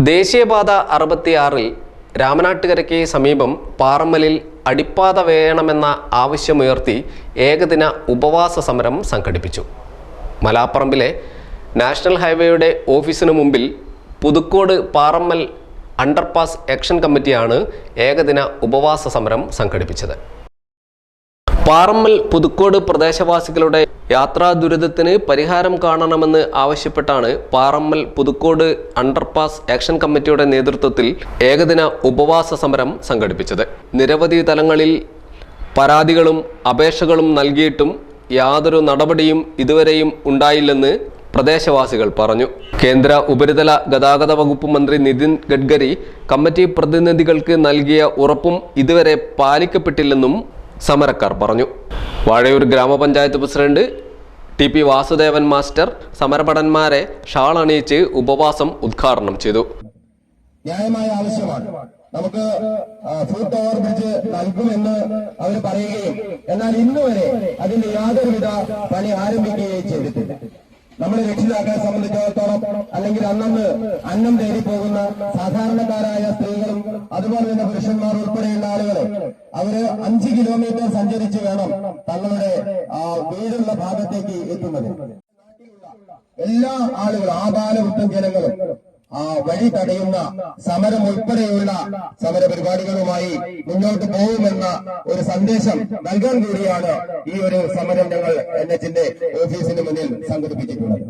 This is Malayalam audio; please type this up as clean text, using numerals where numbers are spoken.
ദേശീയപാത 66 രാമനാട്ടുകരയ്ക്ക് സമീപം പാറമ്മലിൽ അടിപ്പാത വേണമെന്ന ആവശ്യമുയർത്തി ഏകദിന ഉപവാസ സമരം സംഘടിപ്പിച്ചു. മലാപ്പറമ്പിലെ നാഷണൽ ഹൈവേയുടെ ഓഫീസിനു മുമ്പിൽ പുതുക്കോട് പാറമ്മൽ അണ്ടർപാസ് ആക്ഷൻ കമ്മിറ്റിയാണ് ഏകദിന ഉപവാസ സമരം സംഘടിപ്പിച്ചത്. പാറമ്മൽ പുതുക്കോട് പ്രദേശവാസികളുടെ യാത്രാ ദുരിതത്തിന് പരിഹാരം കാണണമെന്ന് ആവശ്യപ്പെട്ടാണ് പാറമ്മൽ പുതുക്കോട് അണ്ടർപാസ് ആക്ഷൻ കമ്മിറ്റിയുടെ നേതൃത്വത്തിൽ ഏകദിന ഉപവാസ സമരം സംഘടിപ്പിച്ചത്. നിരവധി തലങ്ങളിൽ പരാതികളും അപേക്ഷകളും നൽകിയിട്ടും യാതൊരു നടപടിയും ഇതുവരെയും ഉണ്ടായില്ലെന്ന് പ്രദേശവാസികൾ പറഞ്ഞു. കേന്ദ്ര ഉപരിതല ഗതാഗത വകുപ്പ് മന്ത്രി നിതിൻ ഗഡ്കരി കമ്മിറ്റി പ്രതിനിധികൾക്ക് നൽകിയ ഉറപ്പും ഇതുവരെ പാലിക്കപ്പെട്ടില്ലെന്നും സമരക്കാർ പറഞ്ഞു. വാഴയൂർ ഗ്രാമപഞ്ചായത്ത് പ്രസിഡന്റ് ടി.പി. വാസുദേവൻ മാസ്റ്റർ സമരഭടന്മാരെ ഷാൾ അണിയിച്ച് ഉപവാസം ഉദ്ഘാടനം ചെയ്തു. ന്യായമായ ആവശ്യമാണ്. നമുക്ക് ഫുട് ഓവർ ബ്രിഡ്ജ് നൽകുമെന്ന് അവർ പറയുകയും എന്നാൽ ഇന്നുവരെ അതിന്റെ യാതൊരുവിധ പണി ആരംഭിക്കുകയും ചെയ്തിട്ടില്ല. നമ്മുടെ രക്ഷിതാക്കളെ സംബന്ധിച്ചിടത്തോളം അല്ലെങ്കിൽ അന്നന്ന് അന്നം തേടി പോകുന്ന സാധാരണക്കാരായ സ്ത്രീകളും അതുപോലെ തന്നെ പുരുഷന്മാർ ഉൾപ്പെടെയുള്ള ആളുകളെ അവര് 5 കിലോമീറ്റർ സഞ്ചരിച്ച് വേണം തങ്ങളുടെ വീടുള്ള ഭാഗത്തേക്ക് എത്തുന്നത്. എല്ലാ ആളുകളും ആബാലവൃദ്ധം ജനങ്ങളും വഴി തടയുന്ന സമരം ഉൾപ്പെടെയുള്ള സമര പരിപാടികളുമായി മുന്നോട്ട് പോകുമെന്ന ഒരു സന്ദേശം നൽകാൻ കൂടിയാണ് ഈ ഒരു സമരം ഞങ്ങൾ NH-ന്റെ ഓഫീസിന് മുന്നിൽ സംഘടിപ്പിച്ചിട്ടുള്ളത്.